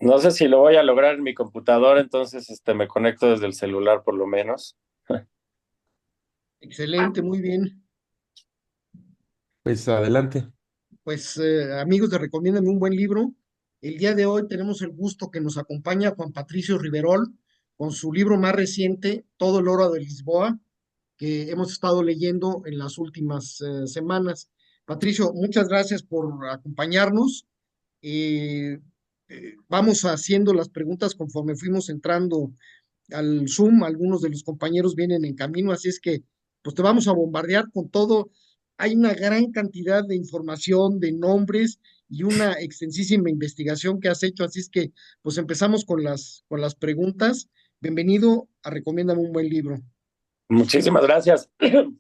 No sé si lo voy a lograr en mi computadora, entonces me conecto desde el celular por lo menos. Excelente, muy bien. Pues adelante. Pues amigos de Recomiéndame un buen libro. El día de hoy tenemos el gusto que nos acompaña Juan Patricio Riverol con su libro más reciente, Todo el oro de Lisboa, que hemos estado leyendo en las últimas semanas. Patricio, muchas gracias por acompañarnos. Eh, Vamos haciendo las preguntas conforme fuimos entrando al Zoom. Algunos de los compañeros vienen en camino, así es que pues te vamos a bombardear con todo. Hay una gran cantidad de información, de nombres y una extensísima investigación que has hecho, así es que pues empezamos con las preguntas. Bienvenido a Recomiéndame un buen libro. Muchísimas gracias.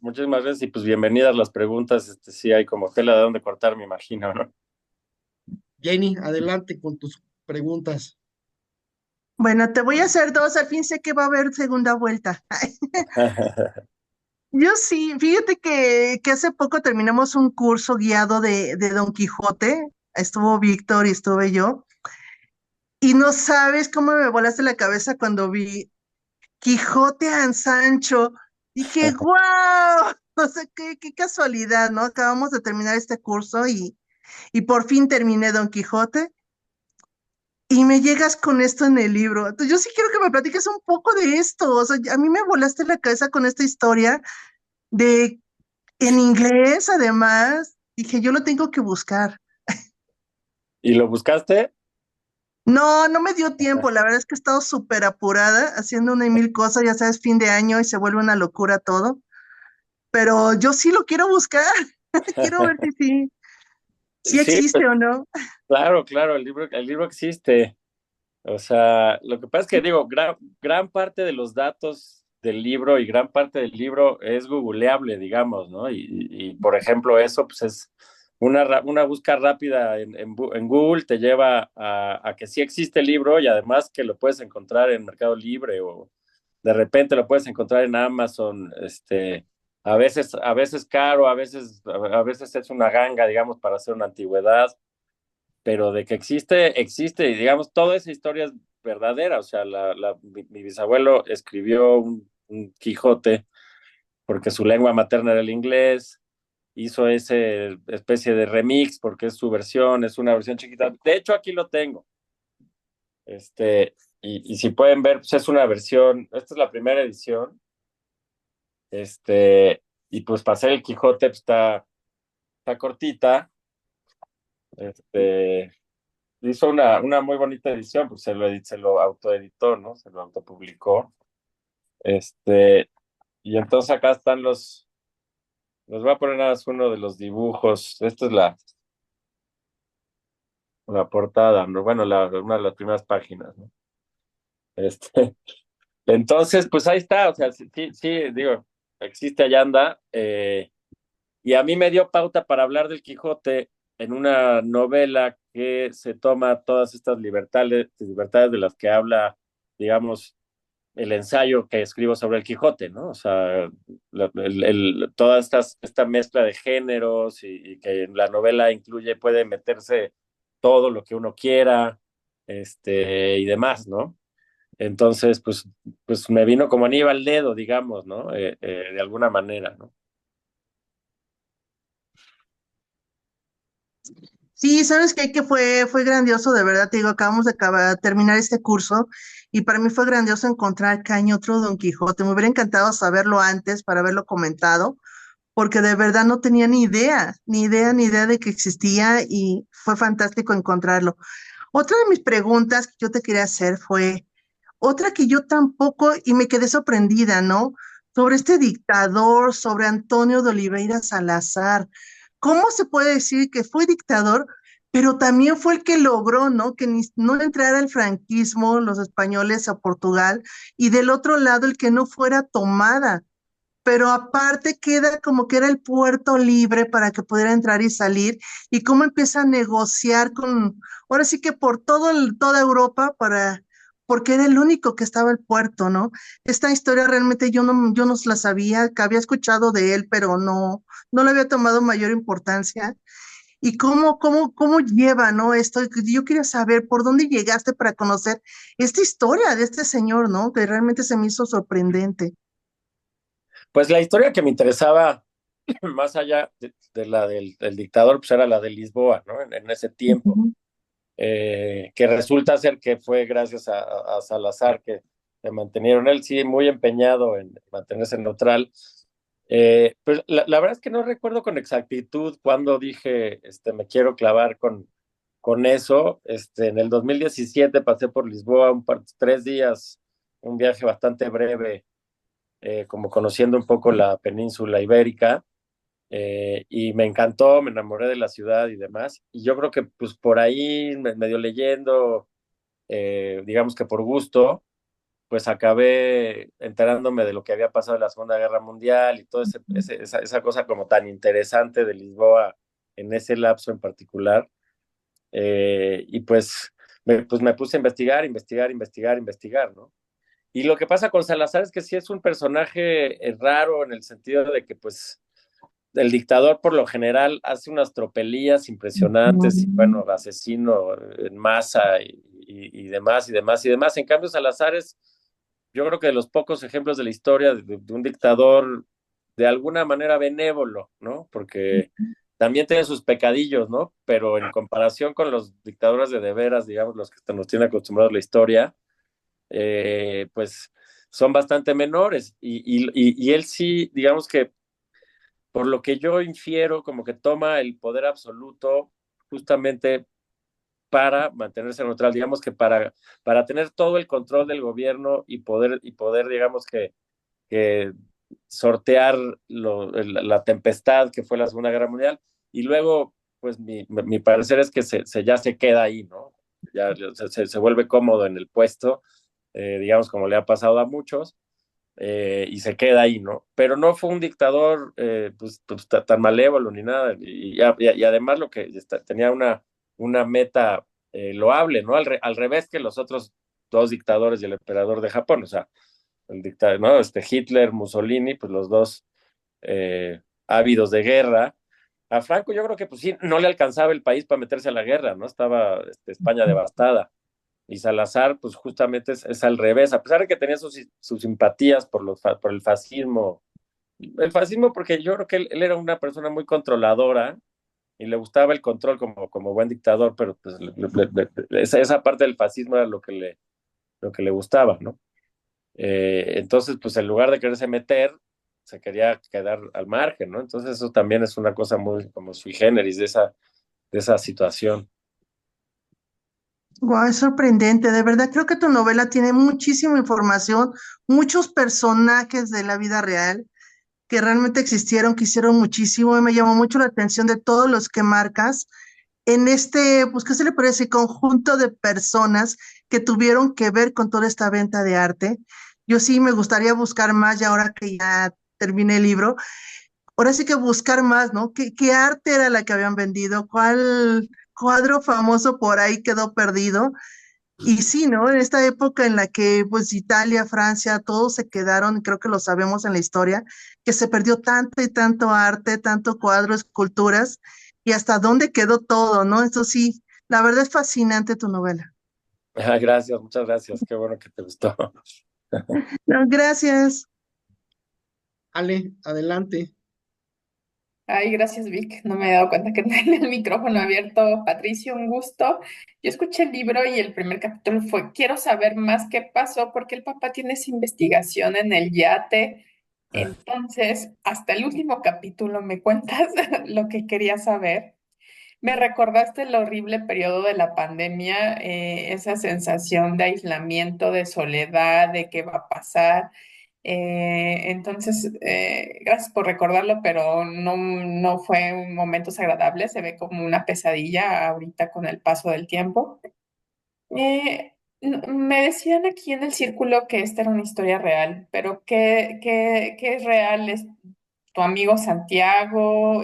Muchísimas gracias y pues bienvenidas las preguntas. Sí hay como tela de dónde cortar, me imagino, ¿no? Jenny, adelante con tus preguntas. Bueno, te voy a hacer dos, al fin sé que va a haber segunda vuelta. Yo sí, fíjate que hace poco terminamos un curso guiado de Don Quijote, estuvo Víctor y estuve yo, y no sabes cómo me volaste la cabeza cuando vi Quijote a Sancho. Dije, ¡guau! No sé qué casualidad, ¿no? Acabamos de terminar este curso y por fin terminé Don Quijote. Y me llegas con esto en el libro. Entonces, yo sí quiero que me platiques un poco de esto. O sea, a mí me volaste la cabeza con esta historia de en inglés, además. Dije, yo lo tengo que buscar. ¿Y lo buscaste? No, no me dio tiempo. La verdad es que he estado súper apurada haciendo una y mil cosas. Ya sabes, fin de año y se vuelve una locura todo. Pero yo sí lo quiero buscar. Quiero ver si Sí, pues existe o no. claro, claro, el libro existe. O sea, lo que pasa es que digo, gran parte de los datos del libro y gran parte del libro es googleable, digamos, ¿no? Y, por ejemplo, eso pues es una búsqueda rápida en Google te lleva a que sí existe el libro y además que lo puedes encontrar en Mercado Libre o de repente lo puedes encontrar en Amazon, a veces caro, a veces es una ganga, digamos, para hacer una antigüedad, pero de que existe, existe, y digamos, toda esa historia es verdadera, o sea, mi bisabuelo escribió un Quijote porque su lengua materna era el inglés, hizo ese especie de remix porque es su versión, es una versión chiquita, de hecho aquí lo tengo, y si pueden ver, pues es una versión, esta es la primera edición, y pues para hacer el Quijote pues, está cortita, este, hizo una muy bonita edición, pues se lo autoeditó, ¿no? Se lo autopublicó. Este, y entonces acá están los voy a poner nada más uno de los dibujos. Esta es la portada, ¿no? Bueno, una de las primeras páginas, ¿no? Este, entonces, pues ahí está, o sea, sí, sí, sí, digo, existe, allá anda. Y a mí me dio pauta para hablar del Quijote en una novela que se toma todas estas libertades de las que habla, digamos, el ensayo que escribo sobre el Quijote, ¿no? O sea, toda esta mezcla de géneros y que en la novela puede meterse todo lo que uno quiera, y demás, ¿no? Entonces, pues me vino como anillo al dedo, digamos, ¿no? De alguna manera, ¿no? Sí, sabes que fue grandioso, de verdad, te digo, acabamos de terminar este curso y para mí fue grandioso encontrar que hay otro Don Quijote. Me hubiera encantado saberlo antes para haberlo comentado, porque de verdad no tenía ni idea de que existía y fue fantástico encontrarlo. Otra de mis preguntas que yo te quería hacer fue, otra que yo tampoco, y me quedé sorprendida, ¿no? Sobre este dictador, sobre Antonio de Oliveira Salazar. ¿Cómo se puede decir que fue dictador, pero también fue el que logró, ¿no? Que no entrara el franquismo, los españoles a Portugal, y del otro lado el que no fuera tomada, pero aparte queda como que era el puerto libre para que pudiera entrar y salir, y cómo empieza a negociar con, ahora sí que por toda Europa porque era el único que estaba el puerto, ¿no? Esta historia realmente yo no la sabía, que había escuchado de él, pero no le había tomado mayor importancia. y cómo lleva, ¿no? Esto, yo quería saber por dónde llegaste para conocer esta historia de este señor, ¿no? Que realmente se me hizo sorprendente. Pues la historia que me interesaba, más allá de la del dictador, pues era la de Lisboa, ¿no? En ese tiempo, Ujú. que resulta ser que fue gracias a Salazar que se mantenieron él, sí, muy empeñado en mantenerse neutral. Pues la verdad es que no recuerdo con exactitud cuándo dije, me quiero clavar con eso. En el 2017 pasé por Lisboa 3 días, un viaje bastante breve, como conociendo un poco la península ibérica, y me encantó, me enamoré de la ciudad y demás. Y yo creo que pues por ahí, medio leyendo, digamos que por gusto, pues acabé enterándome de lo que había pasado en la Segunda Guerra Mundial y toda esa cosa como tan interesante de Lisboa en ese lapso en particular. Y pues me puse a investigar, investigar, investigar, investigar, ¿no? Y lo que pasa con Salazar es que sí es un personaje raro en el sentido de que pues el dictador por lo general hace unas tropelías impresionantes y bueno, asesino en masa y demás y demás y demás. En cambio, Salazar es, yo creo que de los pocos ejemplos de la historia de un dictador de alguna manera benévolo, ¿no? Porque también tiene sus pecadillos, ¿no? Pero en comparación con los dictadores de veras, digamos, los que nos tiene acostumbrados la historia, pues son bastante menores. Y él sí, digamos que por lo que yo infiero, como que toma el poder absoluto justamente para mantenerse neutral, digamos que para tener todo el control del gobierno y poder digamos que sortear la tempestad que fue la Segunda Guerra Mundial. Y luego, pues mi parecer es que ya se queda ahí, ¿no? Ya se vuelve cómodo en el puesto, digamos como le ha pasado a muchos, y se queda ahí, ¿no? Pero no fue un dictador pues, tan malévolo ni nada, y además lo que tenía una meta loable, ¿no? Al revés que los otros dos dictadores y el emperador de Japón, o sea, el dictador, ¿no? Hitler, Mussolini, pues los dos ávidos de guerra. A Franco yo creo que pues sí, no le alcanzaba el país para meterse a la guerra, ¿no? Estaba España devastada. Y Salazar, pues justamente es al revés, a pesar de que tenía sus simpatías por el fascismo porque yo creo que él era una persona muy controladora y le gustaba el control como buen dictador, pero pues esa parte del fascismo era lo que le gustaba, ¿no? Entonces, pues en lugar de quererse meter, se quería quedar al margen, ¿no? Entonces eso también es una cosa muy como sui generis de esa situación. Guau, es sorprendente, de verdad creo que tu novela tiene muchísima información, muchos personajes de la vida real que realmente existieron, que hicieron muchísimo, y me llamó mucho la atención de todos los que marcas en este, pues, ¿qué se le puede decir? Conjunto de personas que tuvieron que ver con toda esta venta de arte. Yo sí me gustaría buscar más, y ahora que ya terminé el libro, ahora sí que buscar más, ¿no? ¿Qué arte era la que habían vendido? ¿Cuál cuadro famoso por ahí quedó perdido? Y sí, ¿no? En esta época en la que pues Italia, Francia, todos se quedaron, creo que lo sabemos en la historia, que se perdió tanto y tanto arte, tanto cuadro, esculturas, y hasta dónde quedó todo, ¿no? Eso sí, la verdad es fascinante tu novela. Gracias, muchas gracias, qué bueno que te gustó. No, gracias. Ale, adelante. Ay, gracias, Vic. No me he dado cuenta que tenía el micrófono abierto. Patricio, un gusto. Yo escuché el libro y el primer capítulo fue, quiero saber más qué pasó, porque el papá tiene esa investigación en el yate. Entonces, hasta el último capítulo me cuentas lo que quería saber. Me recordaste el horrible periodo de la pandemia, esa sensación de aislamiento, de soledad, de qué va a pasar. Entonces, gracias por recordarlo, pero no fue un momentos agradables, se ve como una pesadilla ahorita con el paso del tiempo. Me decían aquí en el círculo que esta era una historia real, pero ¿qué es real? ¿Es tu amigo Santiago?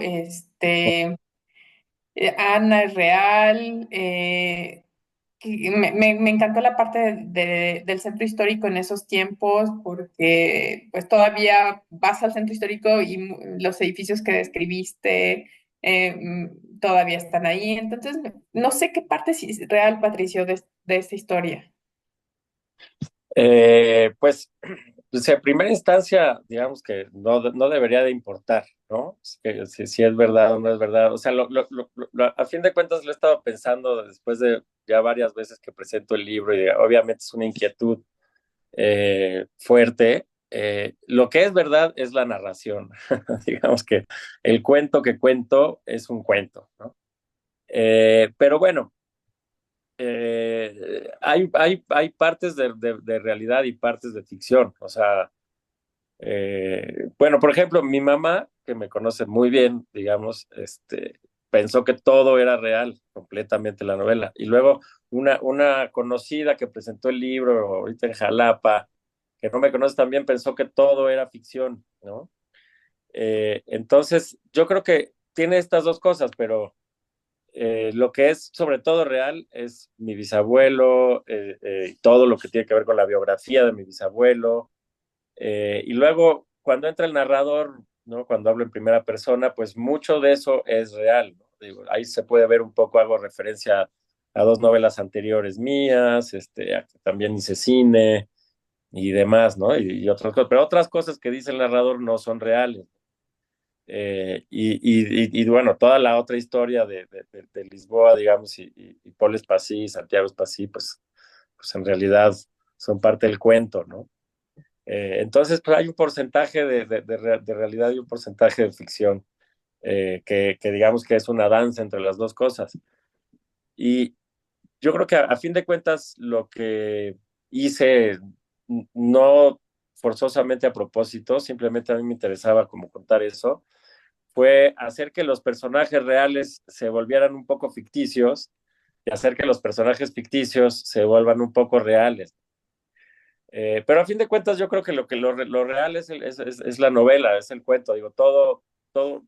Ana es real. Que me encantó la parte del centro histórico en esos tiempos, porque pues todavía vas al centro histórico y los edificios que describiste, todavía están ahí. Entonces, no sé qué parte es real, Patricio, de esta historia. Pues, pues, en primera instancia, digamos que no debería de importar, ¿no? Si es verdad o no es verdad. O sea, a fin de cuentas lo he estado pensando después de ya varias veces que presento el libro y obviamente es una inquietud fuerte. Lo que es verdad es la narración. Digamos que el cuento que cuento es un cuento, ¿no? Pero bueno, hay partes de realidad y partes de ficción. O sea, bueno, por ejemplo, mi mamá, que me conoce muy bien, digamos, pensó que todo era real, completamente la novela. Y luego una conocida que presentó el libro ahorita en Jalapa, que no me conoce también, pensó que todo era ficción, ¿no? Entonces, yo creo que tiene estas dos cosas, pero lo que es sobre todo real es mi bisabuelo, todo lo que tiene que ver con la biografía de mi bisabuelo. Y luego, cuando entra el narrador, ¿no? Cuando hablo en primera persona, pues mucho de eso es real, ¿no? Digo, ahí se puede ver un poco, hago referencia a dos novelas anteriores mías, a que también hice cine y demás, ¿no? Y otras cosas, pero otras cosas que dice el narrador no son reales. Bueno, toda la otra historia de Lisboa, digamos, y Paul Espací, Santiago Espací, pues en realidad son parte del cuento, ¿no? Entonces, pues hay un porcentaje de realidad y un porcentaje de ficción, que digamos que es una danza entre las dos cosas. Y yo creo que a fin de cuentas lo que hice, no forzosamente a propósito, simplemente a mí me interesaba como contar eso, fue hacer que los personajes reales se volvieran un poco ficticios y hacer que los personajes ficticios se vuelvan un poco reales. Pero a fin de cuentas yo creo que lo real es la novela, es el cuento, digo, todo,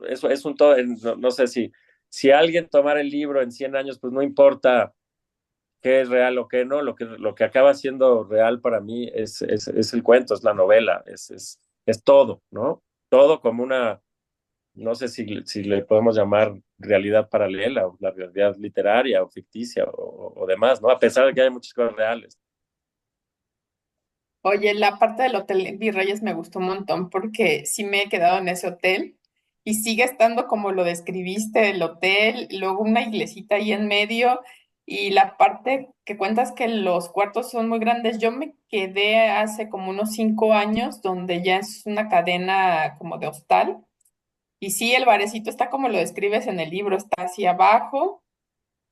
eso es un todo, no sé si alguien tomara el libro en 100 años, pues no importa qué es real o qué no, lo que acaba siendo real para mí es el cuento, es la novela, es todo, ¿no? Todo como una, no sé si le podemos llamar realidad paralela, o la realidad literaria o ficticia o demás, ¿no? A pesar de que hay muchas cosas reales. Oye, la parte del Hotel Virreyes me gustó un montón porque sí me he quedado en ese hotel y sigue estando como lo describiste, el hotel, luego una iglesita ahí en medio y la parte que cuentas que los cuartos son muy grandes. Yo me quedé hace como unos 5 años donde ya es una cadena como de hostal y sí, el barecito está como lo describes en el libro, está hacia abajo.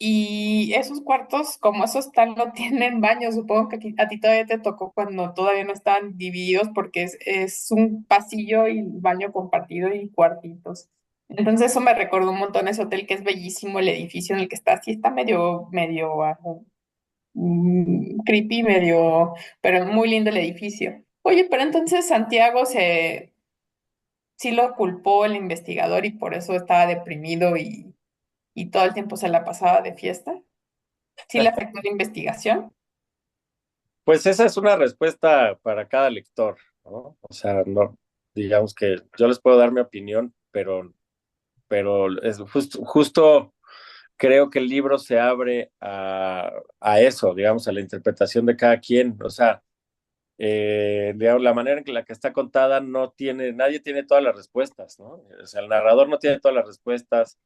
Y esos cuartos, como esos tal, no tienen baño. Supongo que a ti todavía te tocó cuando todavía no estaban divididos porque es un pasillo y baño compartido y cuartitos. Entonces eso me recordó un montón ese hotel que es bellísimo, el edificio en el que está. Sí está medio creepy, medio, pero muy lindo el edificio. Oye, pero entonces Santiago sí lo culpó el investigador y por eso estaba deprimido y todo el tiempo se la pasaba de fiesta. ¿Sí le afectó la investigación? Pues esa es una respuesta para cada lector, ¿no? O sea, no, digamos que yo les puedo dar mi opinión, pero es justo creo que el libro se abre a eso, digamos, a la interpretación de cada quien. O sea, digamos, la manera en la que está contada nadie tiene todas las respuestas, ¿no? O sea, el narrador no tiene todas las respuestas.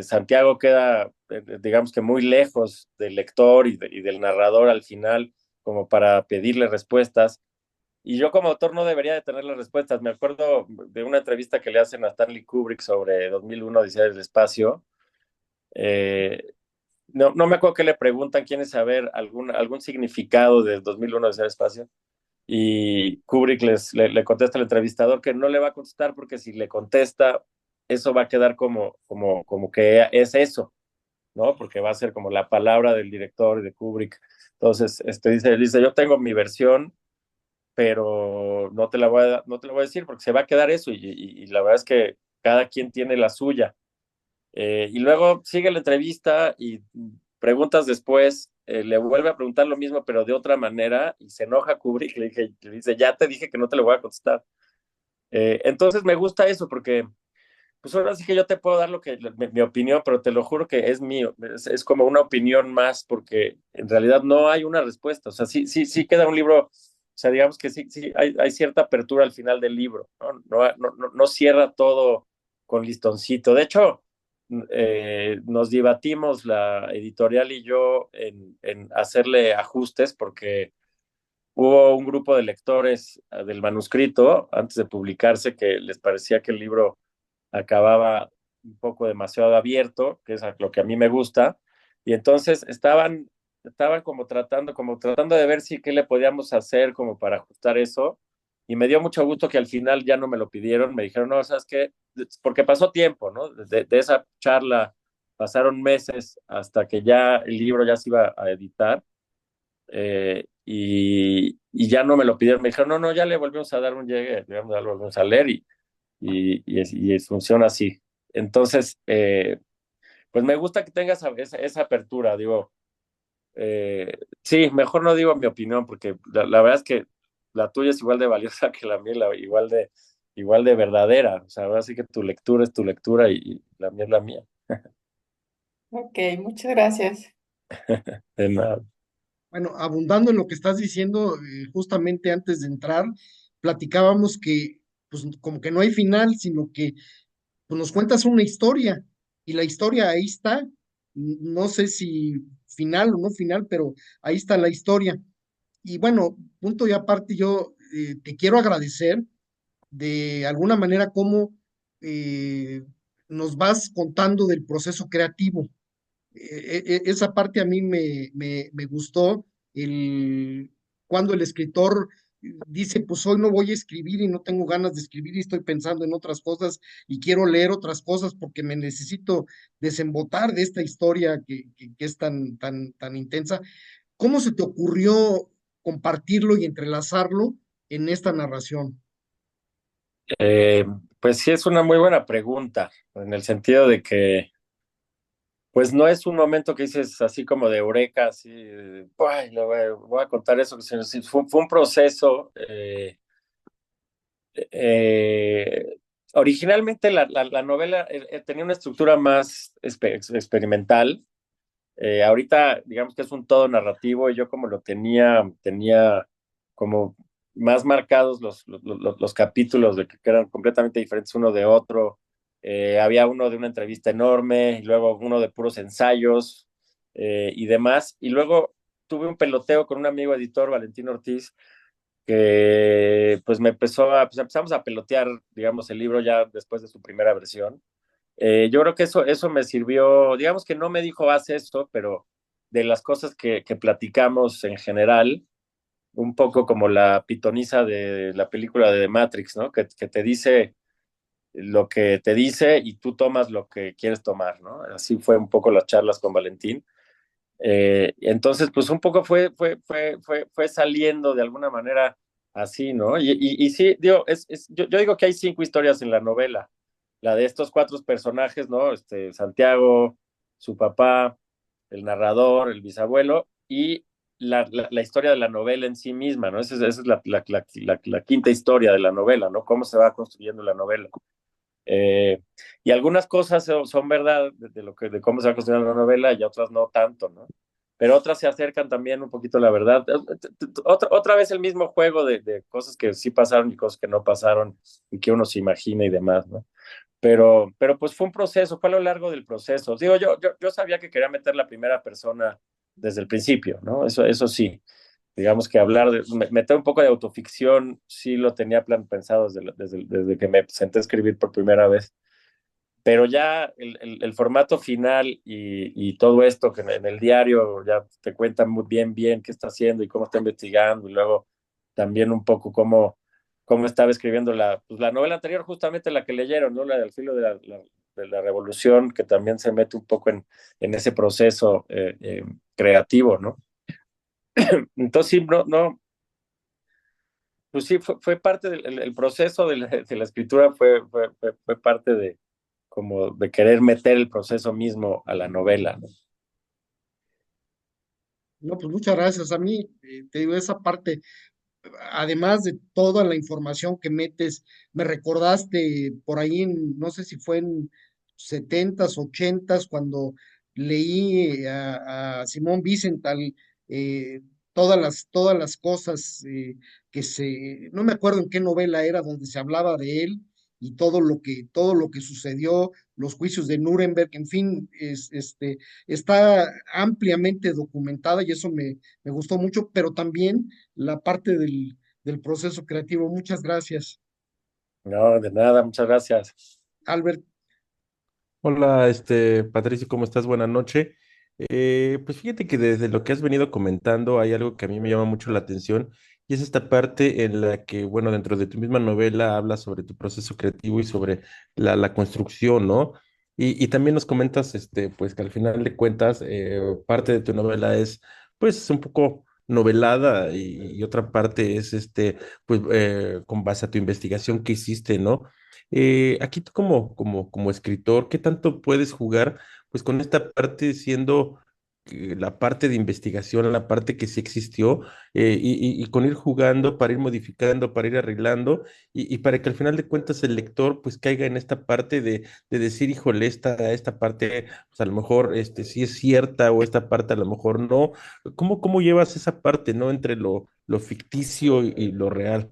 Santiago queda, digamos que muy lejos del lector y del narrador al final, como para pedirle respuestas. Y yo como autor no debería de tener las respuestas. Me acuerdo de una entrevista que le hacen a Stanley Kubrick sobre 2001, Odisea del Espacio. Eh, no me acuerdo que le preguntan, quieren saber algún significado de 2001, Odisea del Espacio. Y Kubrick le contesta al entrevistador que no le va a contestar porque si le contesta, eso va a quedar como que es eso, ¿no? Porque va a ser como la palabra del director y de Kubrick. Entonces, dice, yo tengo mi versión, pero no te la voy a decir porque se va a quedar eso y la verdad es que cada quien tiene la suya. Y luego sigue la entrevista y preguntas después, le vuelve a preguntar lo mismo, pero de otra manera, y se enoja Kubrick, le dice, ya te dije que no te lo voy a contestar. Entonces me gusta eso porque pues ahora sí que yo te puedo dar mi opinión, pero te lo juro que es mío, es como una opinión más, porque en realidad no hay una respuesta. O sea, sí queda un libro, o sea, digamos que sí hay cierta apertura al final del libro, ¿no? No cierra todo con listoncito. De hecho, nos debatimos la editorial y yo en hacerle ajustes, porque hubo un grupo de lectores del manuscrito antes de publicarse que les parecía que el libro acababa un poco demasiado abierto, que es lo que a mí me gusta, y entonces estaban como tratando de ver si qué le podíamos hacer como para ajustar eso, y me dio mucho gusto que al final ya no me lo pidieron, me dijeron, no, ¿sabes qué? Porque pasó tiempo, ¿no? De esa charla pasaron meses hasta que ya el libro ya se iba a editar, y ya no me lo pidieron, me dijeron, no, ya le volvimos a dar un llegue, ya lo volvimos a leer, funciona así. Entonces, pues me gusta que tengas esa apertura, digo, sí, mejor no digo mi opinión, porque la verdad es que la tuya es igual de valiosa que la mía, igual de verdadera, o sea, ahora sí que tu lectura es tu lectura y la mía es la mía. Ok, muchas gracias. De nada. Bueno, abundando en lo que estás diciendo, justamente antes de entrar, platicábamos que, pues, como que no hay final, sino que pues, nos cuentas una historia y la historia ahí está. No sé si final o no final, pero ahí está la historia. Y bueno, punto y aparte, yo te quiero agradecer de alguna manera cómo eh, nos vas contando del proceso creativo. Esa parte a mí me gustó, el, cuando el escritor dice, pues hoy no voy a escribir y no tengo ganas de escribir y estoy pensando en otras cosas y quiero leer otras cosas porque me necesito desembotar de esta historia que es tan intensa. ¿Cómo se te ocurrió compartirlo y entrelazarlo en esta narración? Eh, pues sí, es una muy buena pregunta, en el sentido de que pues no es un momento que dices así como de eureka, así, "Ay, voy a contar eso", sino sí, fue un proceso. Eh, Originalmente la novela tenía una estructura más experimental. Ahorita, digamos que es un todo narrativo, y yo como lo tenía como más marcados los capítulos de que eran completamente diferentes uno de otro. Había uno de una entrevista enorme, y luego uno de puros ensayos y demás. Y luego tuve un peloteo con un amigo editor, Valentín Ortiz, que pues pues empezamos a pelotear, digamos, el libro ya después de su primera versión. Yo creo que eso me sirvió, digamos que no me dijo haz esto, pero de las cosas que platicamos en general, un poco como la pitoniza de la película de The Matrix, ¿no? Que te dice lo que te dice y tú tomas lo que quieres tomar, ¿no? Así fue un poco las charlas con Valentín. Entonces, pues un poco fue saliendo de alguna manera así, ¿no? Y sí, digo, yo digo que hay 5 historias en la novela. La de estos 4 personajes, ¿no? Santiago, su papá, el narrador, el bisabuelo, y la historia de la novela en sí misma, ¿no? Esa es la quinta historia de la novela, ¿no? Cómo se va construyendo la novela. Eh, y algunas cosas son verdad de cómo se va construyendo la novela, y otras no tanto, ¿no? Pero otras se acercan también un poquito a la verdad. Otra vez el mismo juego de cosas que sí pasaron y cosas que no pasaron y que uno se imagina y demás, ¿no? Pero pues fue un proceso, fue a lo largo del proceso. Digo, yo sabía que quería meter la primera persona desde el principio, ¿no? Eso sí, digamos que meter un poco de autoficción, sí lo tenía pensado desde que me senté a escribir por primera vez. Pero ya el formato final y todo esto que en el diario ya te cuentan muy bien qué está haciendo y cómo está investigando, y luego también un poco cómo estaba escribiendo pues la novela anterior, justamente la que leyeron, ¿no? La del filo de la revolución, que también se mete un poco en ese proceso creativo, ¿no? Entonces, sí, pues sí, fue parte del proceso de la escritura, fue parte de como de querer meter el proceso mismo a la novela, ¿no? No, pues muchas gracias. A mí, te digo, esa parte. además de toda la información que metes, me recordaste por ahí no sé si fue en setentas, ochentas, cuando leí a Simón Wiesenthal, eh, todas las cosas no me acuerdo en qué novela era donde se hablaba de él y todo lo que sucedió, los juicios de Nuremberg, en fin, está ampliamente documentada y eso me gustó mucho, pero también la parte del proceso creativo. Muchas gracias, No, de nada, muchas gracias. Albert. Hola, Patricio, ¿cómo estás? Buenas noches. Pues fíjate que desde lo que has venido comentando hay algo que a mí me llama mucho la atención y es esta parte en la que, bueno, dentro de tu misma novela hablas sobre tu proceso creativo y sobre la construcción, ¿no? Y también nos comentas, pues que al final de cuentas parte de tu novela es, pues, un poco novelada y otra parte es, pues, con base a tu investigación que hiciste, ¿no? Aquí tú como escritor, ¿qué tanto puedes jugar pues con esta parte siendo la parte de investigación, la parte que sí existió, y con ir jugando para ir modificando, para ir arreglando, y para que al final de cuentas el lector pues caiga en esta parte de decir, híjole, esta parte pues a lo mejor sí es cierta o esta parte a lo mejor no? ¿Cómo llevas esa parte, ¿no? Entre lo ficticio y lo real.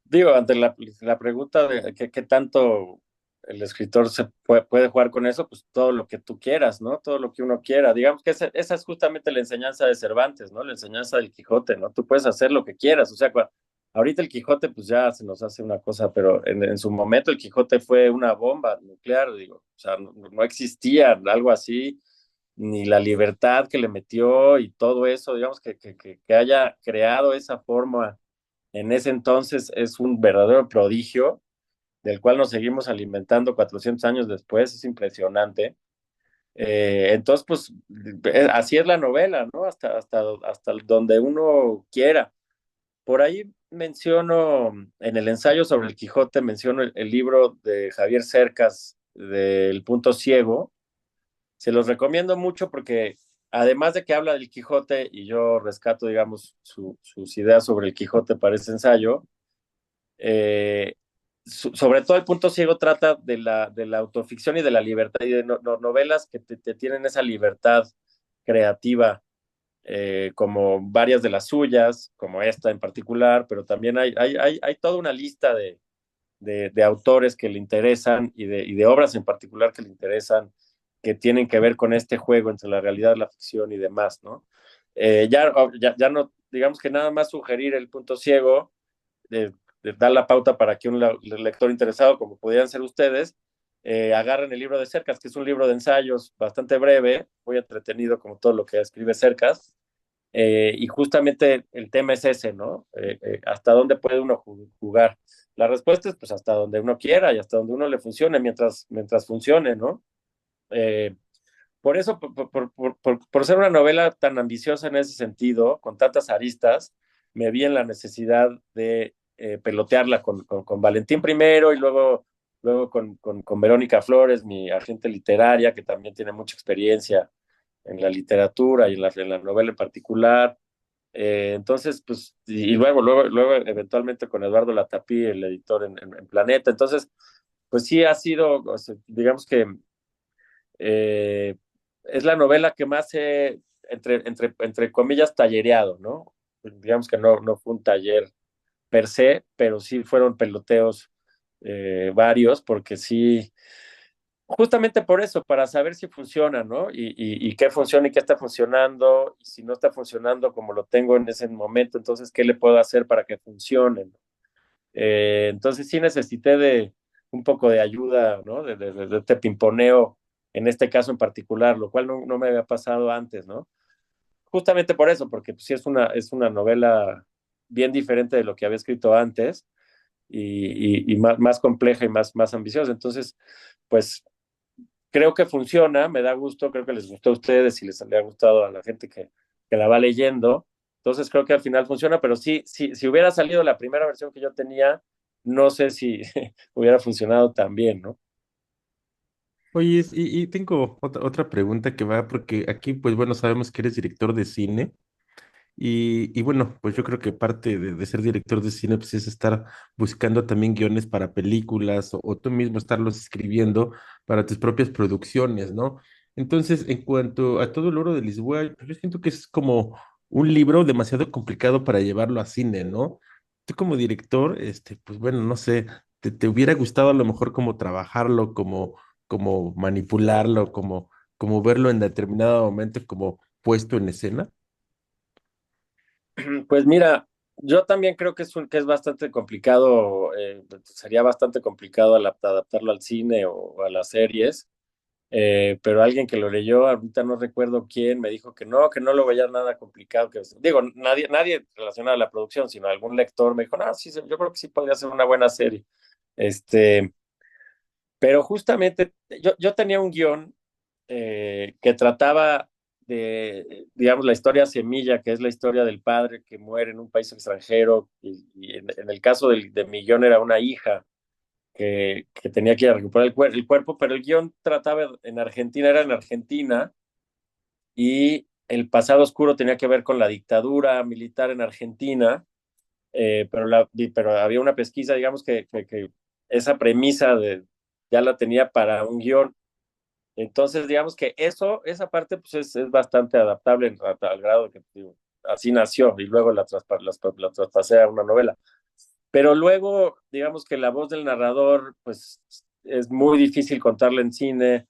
Digo, ante la pregunta de qué tanto el escritor puede jugar con eso, pues todo lo que tú quieras, ¿no? Todo lo que uno quiera. Digamos que esa es justamente la enseñanza de Cervantes, ¿no? La enseñanza del Quijote, ¿no? Tú puedes hacer lo que quieras. O sea, ahorita el Quijote, pues ya se nos hace una cosa, pero en su momento el Quijote fue una bomba nuclear, digo. O sea, no existía algo así, ni la libertad que le metió y todo eso, digamos, que haya creado esa forma en ese entonces es un verdadero prodigio del cual nos seguimos alimentando 400 años después, es impresionante. Entonces, pues así es la novela, ¿no? Hasta donde uno quiera. Por ahí menciono, en el ensayo sobre el Quijote, menciono el libro de Javier Cercas, del Punto Ciego. Se los recomiendo mucho porque además de que habla del Quijote y yo rescato, digamos, sus ideas sobre el Quijote para ese ensayo, eh, sobre todo el punto ciego trata de la autoficción y de la libertad y de novelas que te tienen esa libertad creativa, como varias de las suyas, como esta en particular, pero también hay toda una lista de autores que le interesan y de obras en particular que le interesan, que tienen que ver con este juego entre la realidad, la ficción y demás, ¿no? Ya no, digamos que nada más sugerir el punto ciego, de, de dar la pauta para que un lector interesado, como pudieran ser ustedes, agarren el libro de Cercas, que es un libro de ensayos bastante breve, muy entretenido como todo lo que escribe Cercas, y justamente el tema es ese, ¿no? ¿Hasta dónde puede uno jugar? La respuesta es pues hasta donde uno quiera y hasta donde uno le funcione mientras funcione, ¿no? Eh, por eso, por ser una novela tan ambiciosa en ese sentido, con tantas aristas, me vi en la necesidad de pelotearla con Valentín primero y luego con Verónica Flores, mi agente literaria, que también tiene mucha experiencia en la literatura y en la novela en particular. Entonces, pues, y luego eventualmente con Eduardo Latapí, el editor en Planeta. Entonces, pues sí ha sido, o sea, digamos que eh, es la novela que más entre comillas, tallereado, ¿no? Digamos que no fue un taller per se, pero sí fueron peloteos varios, porque sí, justamente por eso, para saber si funciona, ¿no? Y qué funciona y qué está funcionando, y si no está funcionando como lo tengo en ese momento, entonces, ¿qué le puedo hacer para que funcione? Entonces sí necesité de un poco de ayuda, ¿no? De este pimponeo, en este caso en particular, lo cual no me había pasado antes, ¿no? Justamente por eso, porque pues, sí es una novela bien diferente de lo que había escrito antes y más compleja y más ambiciosa. Entonces, pues creo que funciona, me da gusto, creo que les gustó a ustedes y les ha gustado a la gente que la va leyendo. Entonces creo que al final funciona, pero si hubiera salido la primera versión que yo tenía, no sé si hubiera funcionado tan bien, ¿no? Oye, y tengo otra pregunta que va, porque aquí, pues bueno, sabemos que eres director de cine. Y bueno, pues yo creo que parte de ser director de cine pues es estar buscando también guiones para películas o tú mismo estarlos escribiendo para tus propias producciones, ¿no? Entonces, en cuanto a todo el oro de Lisboa, pues yo siento que es como un libro demasiado complicado para llevarlo a cine, ¿no? Tú como director, pues bueno, no sé, te hubiera gustado a lo mejor como trabajarlo, como manipularlo, como verlo en determinado momento como puesto en escena. Pues mira, yo también creo que que es bastante complicado, sería bastante complicado adaptarlo al cine o a las series, pero alguien que lo leyó, ahorita no recuerdo quién, me dijo que no lo veía nada complicado, digo, nadie relacionado a la producción, sino algún lector me dijo, no, sí, yo creo que sí podría ser una buena serie. Este, pero justamente yo tenía un guión que trataba de, digamos, la historia semilla, que es la historia del padre que muere en un país extranjero, y en el caso de mi guión era una hija que tenía que ir a recuperar el cuerpo, pero el guión trataba en Argentina, era en Argentina, y el pasado oscuro tenía que ver con la dictadura militar en Argentina, pero había una pesquisa, digamos, que esa premisa ya la tenía para un guión. Entonces, digamos que esa parte pues es bastante adaptable al grado que digo, así nació y luego la traspasé a una novela. Pero luego, digamos que la voz del narrador, pues es muy difícil contarla en cine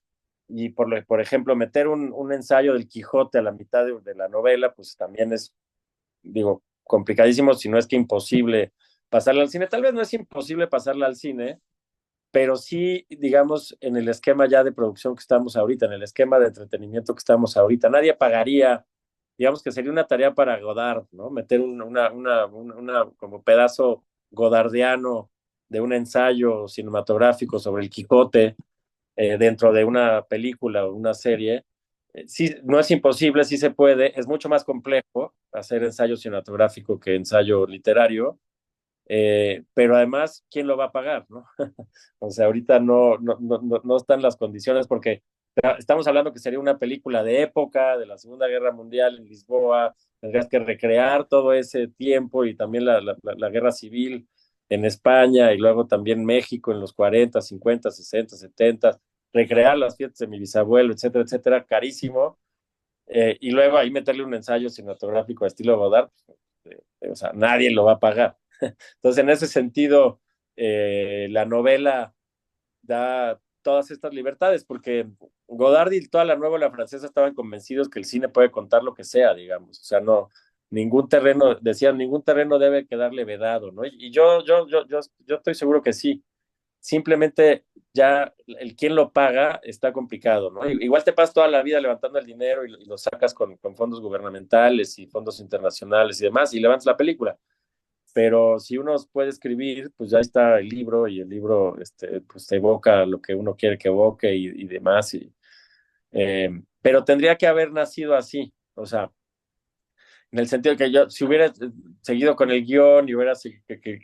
y por ejemplo, meter un ensayo del Quijote a la mitad de la novela, pues también es, digo, complicadísimo, si no es que imposible pasarla al cine. Tal vez no es imposible pasarla al cine, pero sí, digamos, en el esquema ya de producción que estamos ahorita, en el esquema de entretenimiento que estamos ahorita, nadie pagaría, digamos que sería una tarea para Godard, ¿no? Meter como pedazo godardiano de un ensayo cinematográfico sobre el Quijote dentro de una película o una serie. Sí, no es imposible, sí se puede, es mucho más complejo hacer ensayo cinematográfico que ensayo literario, pero además, ¿quién lo va a pagar, no? O sea, ahorita no están las condiciones porque estamos hablando que sería una película de época, de la Segunda Guerra Mundial en Lisboa, tendrías que recrear todo ese tiempo y también la guerra civil en España y luego también México en los 40, 50, 60, 70, recrear las fiestas de mi bisabuelo, etcétera, etcétera, carísimo. Y luego ahí meterle un ensayo cinematográfico de estilo Godard, o sea, nadie lo va a pagar. Entonces, en ese sentido, la novela da todas estas libertades, porque Godard y toda la nueva ola francesa estaban convencidos que el cine puede contar lo que sea, digamos. O sea, no, ningún terreno, decían, ningún terreno debe quedarle vedado, ¿no? Y yo estoy seguro que sí. Simplemente ya el quien lo paga está complicado, ¿no? Igual te pasas toda la vida levantando el dinero y lo sacas con fondos gubernamentales y fondos internacionales y demás y levantas la película, pero si uno puede escribir, pues ya está el libro y el libro pues evoca lo que uno quiere que evoque y demás. Pero tendría que haber nacido así, o sea, en el sentido de que yo, si hubiera seguido con el guión y hubiera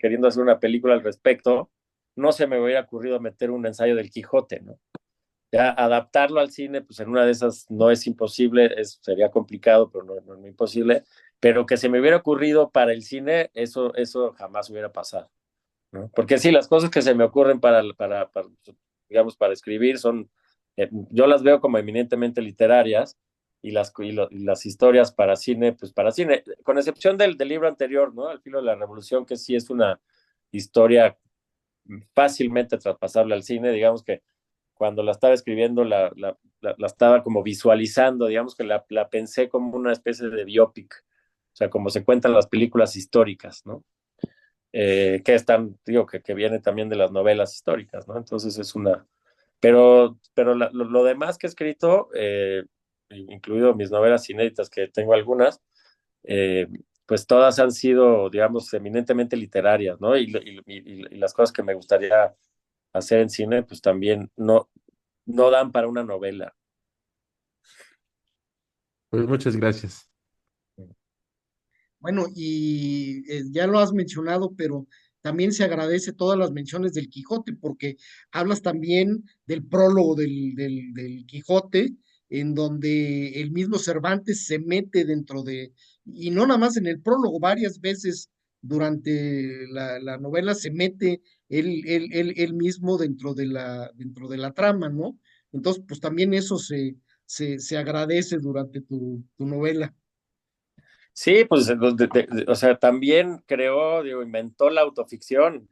queriendo hacer una película al respecto, no se me hubiera ocurrido meter un ensayo del Quijote, ¿no? Ya adaptarlo al cine, pues en una de esas no es imposible, sería complicado, pero no es muy imposible. Pero que se me hubiera ocurrido para el cine, eso jamás hubiera pasado, ¿no? Porque sí, las cosas que se me ocurren digamos, para escribir yo las veo como eminentemente literarias y las historias para cine, pues para cine, con excepción del libro anterior, ¿no? Al filo de la revolución, que sí es una historia fácilmente traspasable al cine, digamos que cuando la estaba escribiendo la estaba como visualizando, digamos que la pensé como una especie de biopic, o sea, como se cuentan las películas históricas, ¿no? Que están, digo, que viene también de las novelas históricas, ¿no? Entonces es una... Pero lo demás que he escrito, incluido mis novelas inéditas, que tengo algunas, eh, pues todas han sido, digamos, eminentemente literarias, ¿no? Y las cosas que me gustaría hacer en cine, pues también no dan para una novela. Pues muchas gracias. Bueno, y ya lo has mencionado, pero también se agradece todas las menciones del Quijote, porque hablas también del prólogo del Quijote en donde el mismo Cervantes se mete dentro de, y no nada más en el prólogo, varias veces durante la novela se mete él mismo dentro de la trama, ¿no? Entonces, pues también eso se agradece durante tu novela. Sí, pues, o sea, también creó, digo, inventó la autoficción,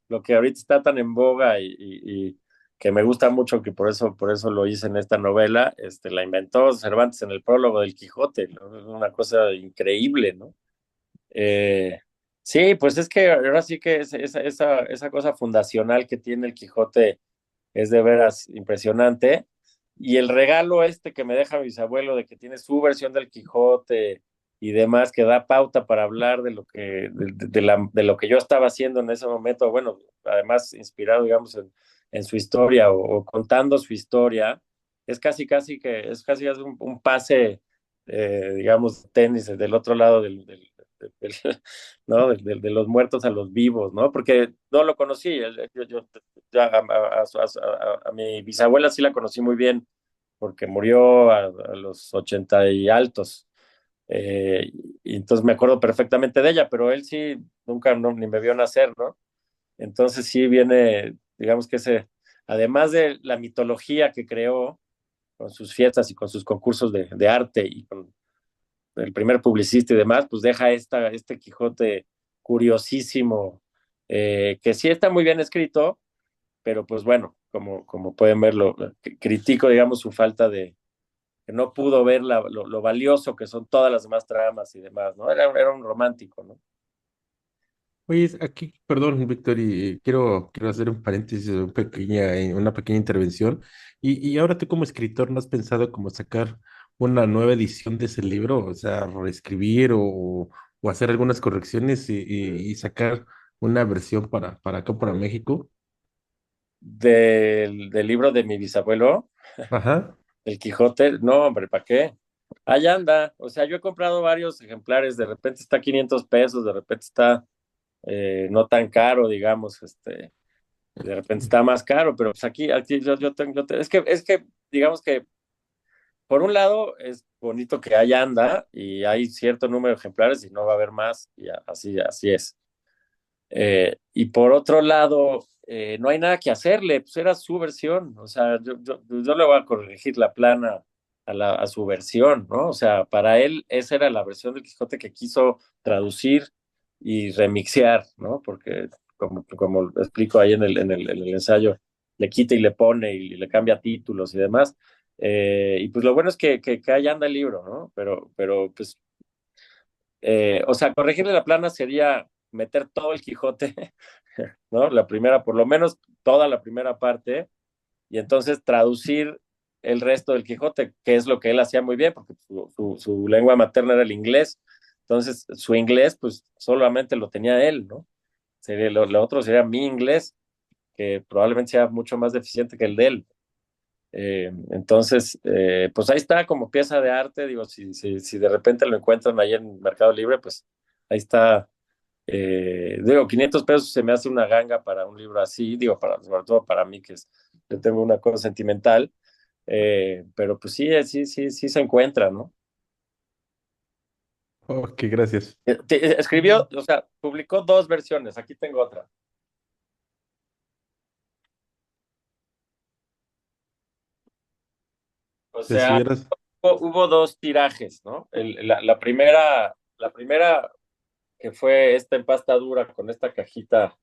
lo que ahorita está tan en boga y que me gusta mucho, que por eso lo hice en esta novela, la inventó Cervantes en el prólogo del Quijote, ¿no? Es una cosa increíble, ¿no? Eh, sí, pues es que ahora sí que esa cosa fundacional que tiene el Quijote es de veras impresionante. Y el regalo que me deja mi bisabuelo de que tiene su versión del Quijote y demás, que da pauta para hablar de lo de lo que yo estaba haciendo en ese momento, bueno, además inspirado, digamos, en su historia o contando su historia, es casi un pase, digamos, tenis del otro lado del, ¿no? De los muertos a los vivos, ¿no? Porque no lo conocí, ya a mi bisabuela sí la conocí muy bien, porque murió a los 80 y altos. Y entonces me acuerdo perfectamente de ella, pero él sí nunca ni me vio nacer, ¿no? Entonces sí viene, digamos que además de la mitología que creó con sus fiestas y con sus concursos de arte y con el primer publicista y demás, pues deja este Quijote curiosísimo, que sí está muy bien escrito, pero pues bueno, como pueden verlo, critico, digamos, su falta que no pudo ver lo valioso que son todas las demás tramas y demás, ¿no? Era un romántico, ¿no? Oye, aquí, perdón, Víctor, y quiero hacer un paréntesis, una pequeña intervención. Y ahora tú como escritor, ¿no has pensado como sacar una nueva edición de ese libro? O sea, reescribir o hacer algunas correcciones y sacar una versión para acá, para México. Del libro de mi bisabuelo, Ajá. El Quijote, no, hombre, ¿para qué? Ahí anda, o sea, yo he comprado varios ejemplares, de repente está 500 pesos, de repente está no tan caro, digamos, de repente está más caro, pero pues aquí yo tengo, es que, digamos que, por un lado, es bonito que ahí anda y hay cierto número de ejemplares y no va a haber más, y así es. Y por otro lado, no hay nada que hacerle, pues era su versión, o sea, yo le voy a corregir la plana a su versión, ¿no? O sea, para él esa era la versión del Quijote que quiso traducir y remixear, ¿no? Porque como explico ahí en el ensayo, le quita y le pone y le cambia títulos y demás. Y pues lo bueno es que ahí anda el libro, ¿no? Pero pues o sea, corregirle la plana sería meter todo el Quijote, ¿no? La primera, por lo menos toda la primera parte, y entonces traducir el resto del Quijote, que es lo que él hacía muy bien, porque su lengua materna era el inglés. Entonces, su inglés, pues solamente lo tenía él, ¿no? Lo otro sería mi inglés, que probablemente sea mucho más deficiente que el de él. Pues ahí está como pieza de arte, digo, si de repente lo encuentran ahí en Mercado Libre, pues ahí está. Digo, 500 pesos se me hace una ganga para un libro así, digo, sobre todo para mí, yo tengo una cosa sentimental, pero pues sí, sí se encuentra, ¿no? Ok, gracias. Mm. Escribió, o sea, publicó dos versiones, aquí tengo otra. O Pues si sea, vieras, hubo dos tirajes, ¿no? La primera que fue esta en pasta dura con esta cajita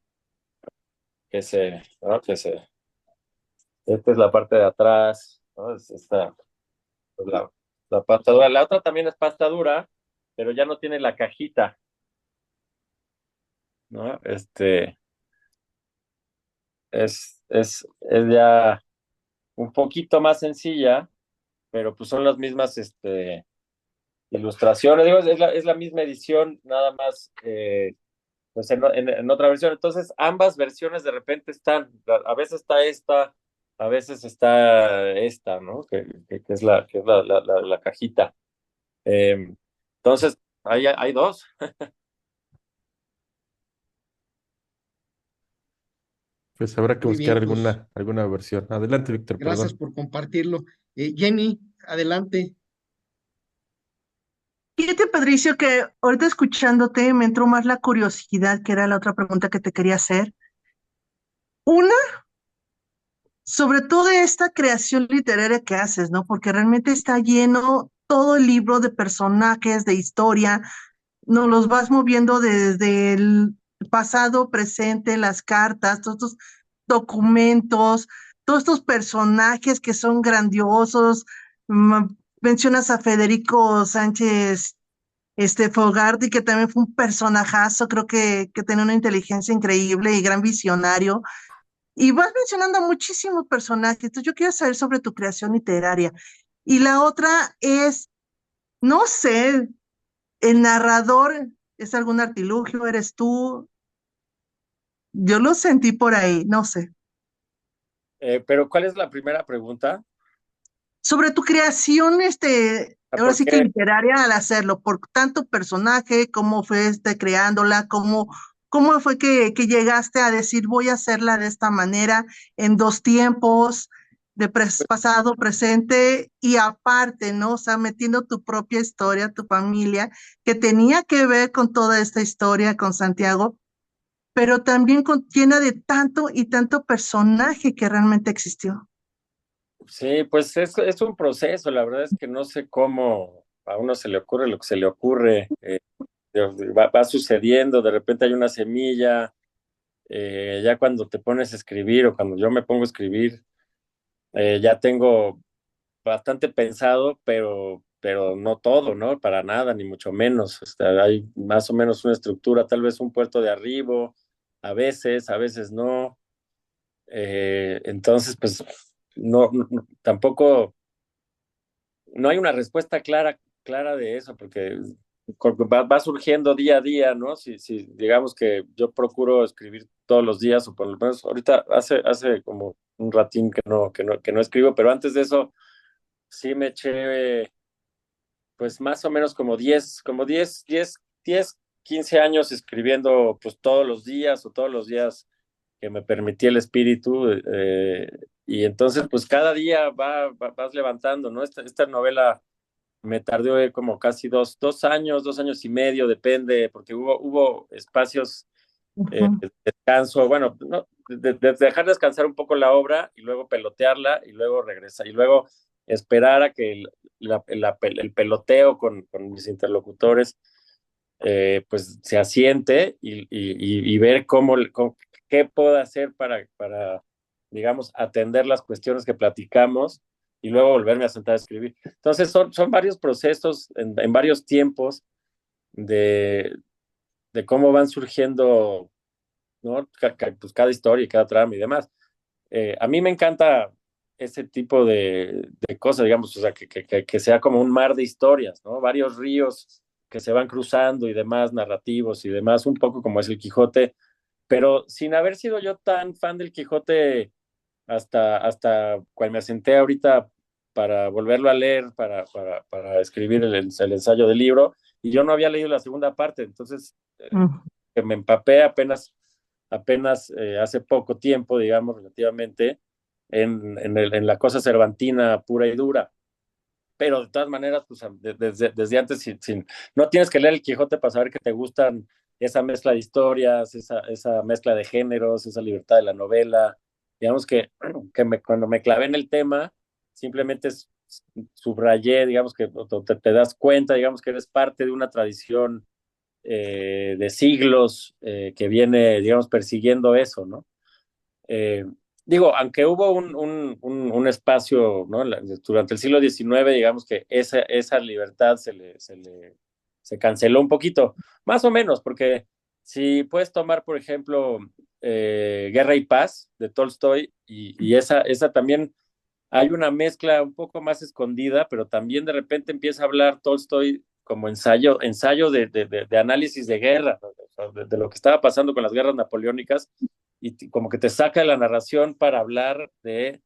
¿no? Esta es la parte de atrás, ¿no? Es esta, pues, la pasta dura. La otra también es pasta dura, pero ya no tiene la cajita, ¿no? Es ya un poquito más sencilla, pero pues son las mismas, ilustraciones. Digo, es la misma edición, nada más, pues en otra versión. Entonces, ambas versiones de repente están, a veces está esta, a veces está esta, ¿no? Que es la cajita. Entonces, hay dos. pues habrá que Muy buscar bien, pues alguna versión. Adelante, Víctor, gracias perdón. por compartirlo. Jenny, adelante. Fíjate, Patricio, que ahorita escuchándote me entró más la curiosidad, que era la otra pregunta que te quería hacer. Una, sobre toda esta creación literaria que haces, ¿no? Porque realmente está lleno todo el libro de personajes, de historia, nos los vas moviendo desde el pasado, presente, las cartas, todos estos documentos, todos estos personajes que son grandiosos. Mencionas a Federico Sánchez Fogarty, que también fue un personajazo, creo que tenía una inteligencia increíble y gran visionario. Y vas mencionando muchísimos personajes. Entonces, yo quiero saber sobre tu creación literaria. Y la otra es, no sé, el narrador es algún artilugio, eres tú. Yo lo sentí por ahí, no sé. Pero ¿cuál es la primera pregunta? Sobre tu creación, ahora ¿Por sí que qué? literaria al hacerlo, por tanto personaje, cómo fue creándola, cómo fue que llegaste a decir voy a hacerla de esta manera, en dos tiempos, de pasado, presente y aparte, ¿no? O sea, metiendo tu propia historia, tu familia, que tenía que ver con toda esta historia con Santiago, pero también llena de tanto y tanto personaje que realmente existió. Sí, pues es un proceso, la verdad es que no sé cómo a uno se le ocurre lo que se le ocurre, va sucediendo, de repente hay una semilla, ya cuando te pones a escribir o cuando yo me pongo a escribir, ya tengo bastante pensado, pero no todo, ¿no? Para nada, ni mucho menos. Hay más o menos una estructura, tal vez un puerto de arribo, a veces no. Entonces, pues tampoco, no hay una respuesta clara de eso, porque va surgiendo día a día, ¿no? Si digamos que yo procuro escribir todos los días, o por lo menos ahorita hace como un ratín que no escribo, pero antes de eso sí me eché pues más o menos como 15 años escribiendo pues todos los días o todos los días que me permitía el espíritu. Y entonces pues cada día vas levantando, ¿no? Esta novela me tardó como casi 2 años, 2 años y medio, depende, porque hubo espacios Ujú, de descanso, bueno, no, de dejar descansar un poco la obra y luego pelotearla y luego regresar y luego esperar a que el peloteo con mis interlocutores pues se asiente y ver qué puedo hacer para, digamos, atender las cuestiones que platicamos y luego volverme a sentar a escribir. Entonces son varios procesos en varios tiempos de, de cómo van surgiendo, ¿no? Pues cada historia y cada trama y demás. A mí me encanta ese tipo de cosas, digamos, o sea, que sea como un mar de historias, ¿no? Varios ríos que se van cruzando y demás, narrativos y demás, un poco como es el Quijote, pero sin haber sido yo tan fan del Quijote hasta cuando me senté ahorita para volverlo a leer, para escribir el ensayo del libro, y yo no había leído la segunda parte, entonces ujú. que me empapé apenas hace poco tiempo, digamos, relativamente, en la cosa cervantina pura y dura. Pero de todas maneras, pues desde antes, no tienes que leer el Quijote para saber que te gustan esa mezcla de historias, esa mezcla de géneros, esa libertad de la novela. Digamos que cuando me clavé en el tema, simplemente subrayé, digamos que te das cuenta, digamos que eres parte de una tradición de siglos que viene, digamos, persiguiendo eso, ¿no? Eh, Digo, aunque hubo un espacio, ¿no? Durante el siglo XIX, digamos que esa libertad se canceló un poquito, más o menos, porque si puedes tomar, por ejemplo, Guerra y Paz de Tolstoy, y esa también hay una mezcla un poco más escondida, pero también de repente empieza a hablar Tolstoy como ensayo de análisis de guerra, ¿no? De lo que estaba pasando con las guerras napoleónicas, y como que te saca la narración para hablar de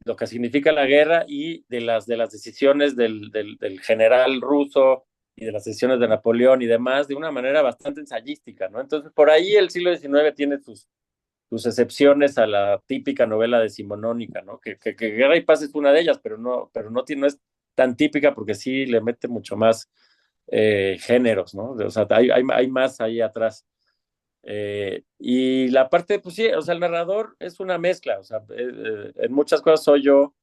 lo que significa la guerra y de las decisiones del general ruso y de las decisiones de Napoleón y demás, de una manera bastante ensayística, ¿no? Entonces, por ahí el siglo XIX tiene sus excepciones a la típica novela decimonónica, ¿no? Que Guerra y Paz es una de ellas, pero no tan típica porque sí le mete mucho más géneros, ¿no? O sea, hay más ahí atrás. Y la parte, pues sí, o sea, el narrador es una mezcla, o sea, en muchas cosas soy yo,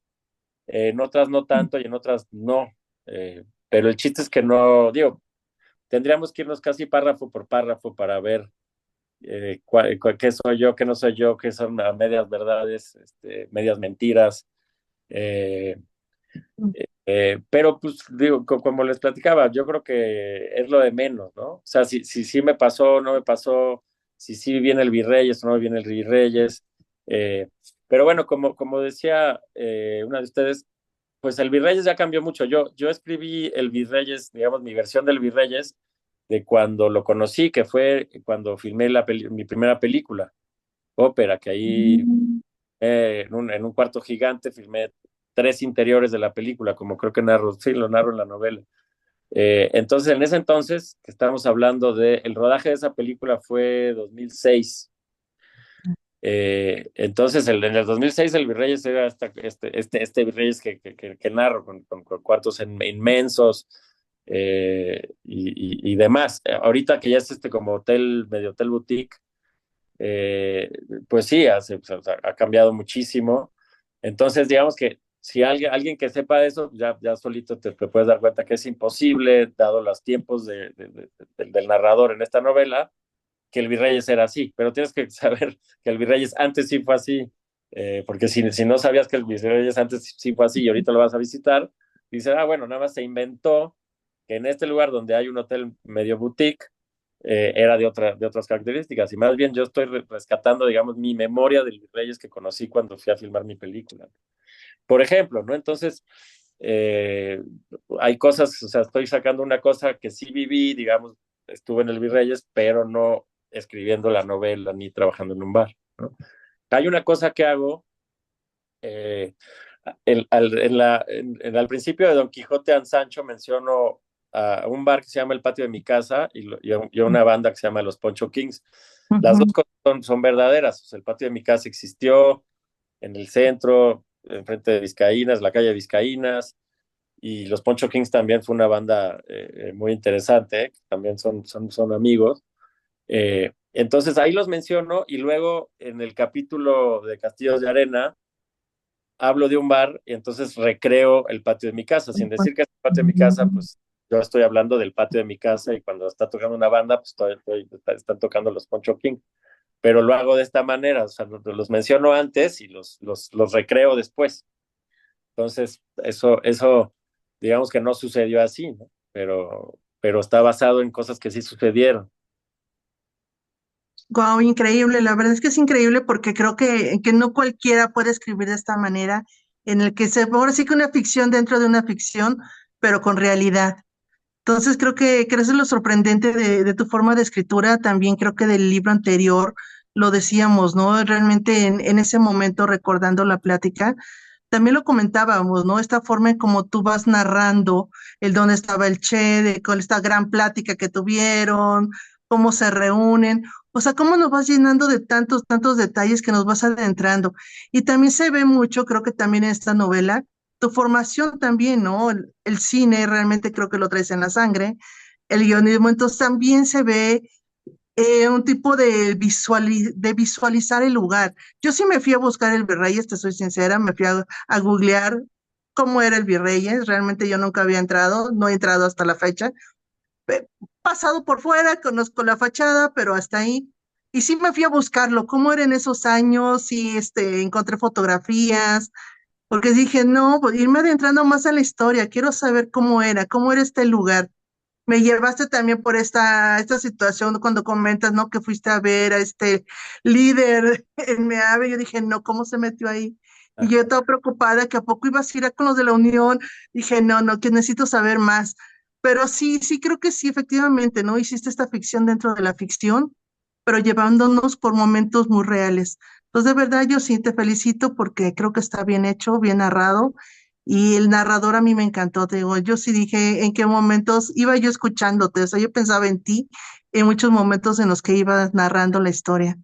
en otras no tanto y en otras no. Pero el chiste es que no, digo, tendríamos que irnos casi párrafo por párrafo para ver qué soy yo, qué no soy yo, qué son medias verdades, medias mentiras. Eh, pero pues digo, como les platicaba, yo creo que es lo de menos, ¿no? O sea, si me pasó, no me pasó, si sí viene el Virreyes o no viene el Virreyes. Eh, pero bueno, como decía una de ustedes, pues el Virreyes ya cambió mucho. Yo escribí el Virreyes, digamos, mi versión del Virreyes de cuando lo conocí, que fue cuando filmé mi primera película, ópera, que ahí en un cuarto gigante filmé 3 interiores de la película, como creo que narro, sí, lo narro en la novela. Entonces, en ese entonces, que estamos hablando el rodaje de esa película fue 2006. Entonces, en el 2006 el Virreyes era este Virreyes que narro, con cuartos inmensos y demás. Ahorita que ya es como hotel, medio hotel boutique, eh, pues sí, ha cambiado muchísimo. Entonces, digamos que si alguien que sepa de eso, ya solito te puedes dar cuenta que es imposible, dado los tiempos del narrador en esta novela, que el Virreyes era así, pero tienes que saber que el Virreyes antes sí fue así, porque si no sabías que el Virreyes antes sí fue así y ahorita lo vas a visitar, dices, bueno, nada más se inventó que en este lugar donde hay un hotel medio boutique, era de otras características, y más bien yo estoy rescatando, digamos, mi memoria del Virreyes que conocí cuando fui a filmar mi película. Por ejemplo, ¿no? Entonces, eh, hay cosas, o sea, estoy sacando una cosa que sí viví, digamos, estuve en el Virreyes, pero no escribiendo la novela ni trabajando en un bar, ¿no? Hay una cosa que hago, eh, al principio de Don Quijote and Sancho menciono a un bar que se llama El Patio de mi Casa y a una banda que se llama Los Poncho Kings. Las dos Ujú. cosas son verdaderas. O sea, el Patio de mi Casa existió en el centro, enfrente de Vizcaínas, la calle Vizcaínas, y los Poncho Kings también fue una banda muy interesante, también son amigos. Entonces ahí los menciono y luego en el capítulo de Castillos de Arena hablo de un bar y entonces recreo el patio de mi casa, sin decir que es el patio de mi casa, pues yo estoy hablando del patio de mi casa y cuando está tocando una banda, pues están tocando los Poncho King, pero lo hago de esta manera, o sea, los menciono antes y los recreo después. Entonces, eso, digamos que no sucedió así, ¿no? Pero está basado en cosas que sí sucedieron. Guau, increíble, la verdad es que es increíble porque creo que no cualquiera puede escribir de esta manera, en el que ahora sí que una ficción dentro de una ficción, pero con realidad. Entonces creo que eso es lo sorprendente de tu forma de escritura, también creo que del libro anterior lo decíamos, ¿no? Realmente en ese momento, recordando la plática, también lo comentábamos, ¿no? Esta forma en como tú vas narrando el dónde estaba el Che, con esta gran plática que tuvieron, cómo se reúnen, o sea, cómo nos vas llenando de tantos, tantos detalles que nos vas adentrando. Y también se ve mucho, creo que también en esta novela, tu formación también, ¿no? El cine realmente creo que lo traes en la sangre, el guionismo, entonces también se ve un tipo de visualizar el lugar. Yo sí me fui a buscar el Virreyes, te soy sincera, me fui a googlear cómo era el Virreyes, realmente yo nunca había entrado, no he entrado hasta la fecha, he pasado por fuera, conozco la fachada, pero hasta ahí. Y sí me fui a buscarlo, cómo era en esos años, y encontré fotografías, porque dije, no, pues irme adentrando más a la historia, quiero saber cómo era este lugar. Me llevaste también por esta situación cuando comentas, ¿no? Que fuiste a ver a este líder en Meave. Yo dije, no, ¿cómo se metió ahí? Y yo estaba preocupada que a poco ibas a ir con los de la Unión. Dije, no, no, que necesito saber más. Pero sí, sí, creo que sí, efectivamente, ¿no? Hiciste esta ficción dentro de la ficción, pero llevándonos por momentos muy reales. Entonces, de verdad, yo sí te felicito porque creo que está bien hecho, bien narrado y el narrador a mí me encantó, te digo, yo sí dije en qué momentos iba yo escuchándote, o sea, yo pensaba en ti en muchos momentos en los que ibas narrando la historia.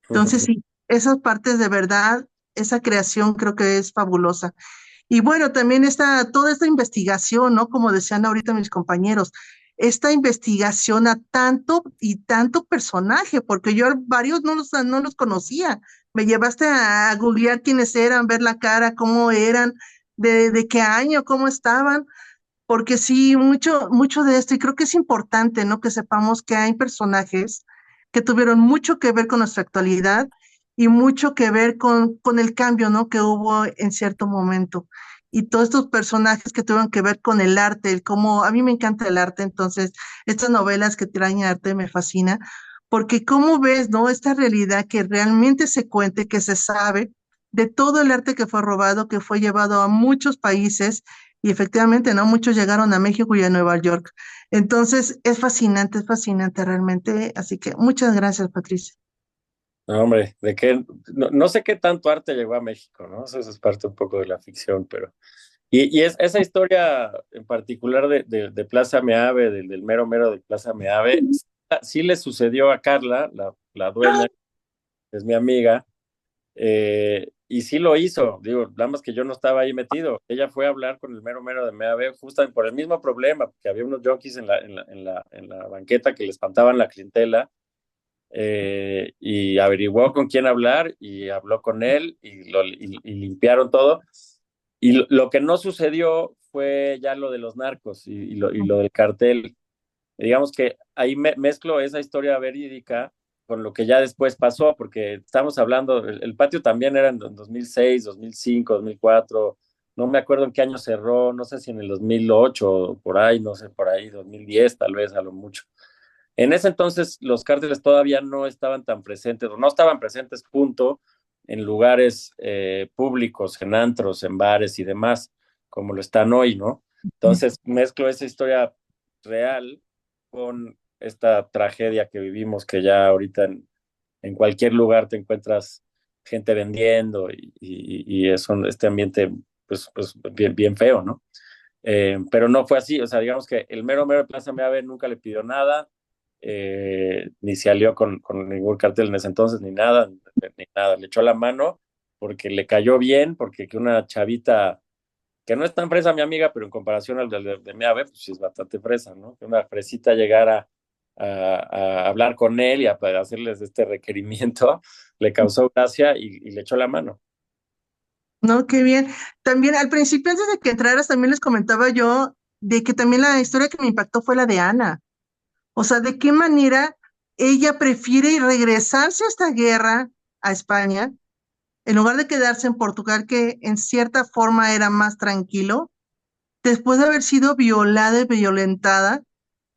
Entonces sí, esas partes de verdad, esa creación creo que es fabulosa. Y bueno, también toda esta investigación, ¿no? Como decían ahorita mis compañeros, esta investigación a tanto y tanto personaje, porque yo varios no los conocía. Me llevaste a googlear quiénes eran, ver la cara, cómo eran, de qué año, cómo estaban, porque sí, mucho de esto, y creo que es importante, ¿no? Que sepamos que hay personajes que tuvieron mucho que ver con nuestra actualidad y mucho que ver con el cambio, ¿no? Que hubo en cierto momento. Y todos estos personajes que tuvieron que ver con el arte, como a mí me encanta el arte, entonces estas novelas que traen arte me fascina, porque cómo ves, ¿no? Esta realidad que realmente se cuente, que se sabe de todo el arte que fue robado, que fue llevado a muchos países y efectivamente, ¿no? Muchos llegaron a México y a Nueva York. Entonces, es fascinante realmente. Así que muchas gracias, Patricia. No, hombre, no sé qué tanto arte llegó a México, ¿no? Eso es parte un poco de la ficción, pero... Y esa historia en particular de Plaza Meave, del mero mero de Plaza Meave, sí le sucedió a Carla, la dueña, que es mi amiga, y sí lo hizo, digo, nada más que yo no estaba ahí metido. Ella fue a hablar con el mero mero de Meave justamente por el mismo problema, que había unos jockeys en la banqueta que le espantaban la clientela, y averiguó con quién hablar y habló con él y limpiaron todo. Y lo que no sucedió fue ya lo de los narcos y lo del cartel. Digamos que ahí mezclo esa historia verídica con lo que ya después pasó, porque estamos hablando, el patio también era en 2006, 2005, 2004, no me acuerdo en qué año cerró, no sé si en el 2008 o por ahí, no sé, por ahí, 2010 tal vez a lo mucho. En ese entonces los cárteles todavía no estaban tan presentes, o no estaban presentes, punto, en lugares públicos, en antros, en bares y demás, como lo están hoy, ¿no? Entonces mezclo esa historia real con esta tragedia que vivimos, que ya ahorita en cualquier lugar te encuentras gente vendiendo y este ambiente, pues bien, bien feo, ¿no? Pero no fue así, o sea, digamos que el mero mero de Plaza Meave nunca le pidió nada, ni se alió con ningún cartel en ese entonces, ni nada, le echó la mano porque le cayó bien, porque que una chavita, que no es tan fresa mi amiga, pero en comparación al de Meave, pues sí es bastante fresa, ¿no? Que una fresita llegara a hablar con él y a hacerles este requerimiento, le causó gracia y le echó la mano. No, qué bien. También al principio, antes de que entraras, también les comentaba yo de que también la historia que me impactó fue la de Ana. O sea, de qué manera ella prefiere regresarse a esta guerra a España, en lugar de quedarse en Portugal, que en cierta forma era más tranquilo, después de haber sido violada y violentada,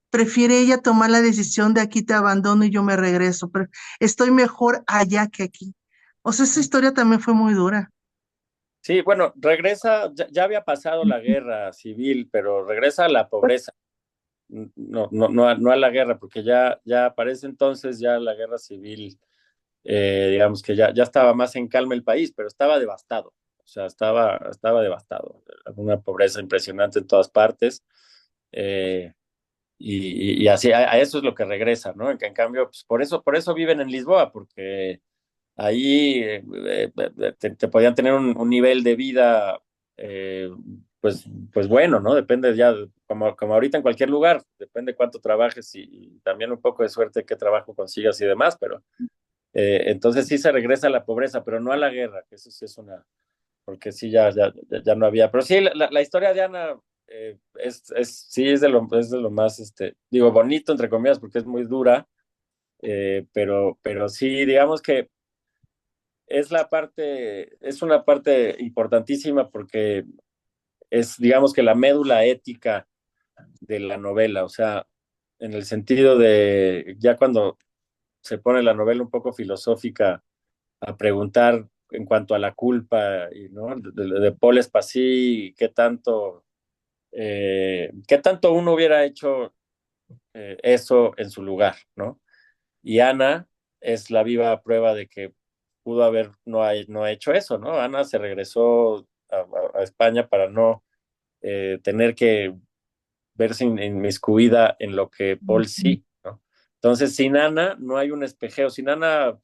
prefiere ella tomar la decisión de aquí te abandono y yo me regreso, pero estoy mejor allá que aquí. O sea, esa historia también fue muy dura. Sí, bueno, regresa, ya había pasado la guerra civil, pero regresa a la pobreza, no a la guerra, porque ya para ese entonces ya la guerra civil, digamos que ya estaba más en calma el país, pero estaba devastado, o sea, estaba devastado, una pobreza impresionante en todas partes, eh, y así a eso es lo que regresa, ¿no? En cambio, pues por eso viven en Lisboa, porque ahí te podían tener un nivel de vida, eh, pues bueno, ¿no? Depende ya, como ahorita en cualquier lugar, depende cuánto trabajes y también un poco de suerte qué trabajo consigas y demás, pero entonces sí se regresa a la pobreza, pero no a la guerra, que eso sí es porque sí ya no había. Pero sí, la historia de Ana sí es de lo más, digo, bonito, entre comillas, porque es muy dura, pero sí, digamos que es una parte importantísima porque es, digamos que la médula ética de la novela, o sea, en el sentido de ya cuando se pone la novela un poco filosófica a preguntar en cuanto a la culpa, ¿no? De Paul Spassi, qué tanto uno hubiera hecho eso en su lugar, ¿no? Y Ana es la viva prueba de que pudo haber no ha hecho eso, ¿no? Ana se regresó a España para no tener que verse inmiscuida en lo que Paul sí, ¿no? Entonces, sin Ana no hay un espejeo, sin Ana,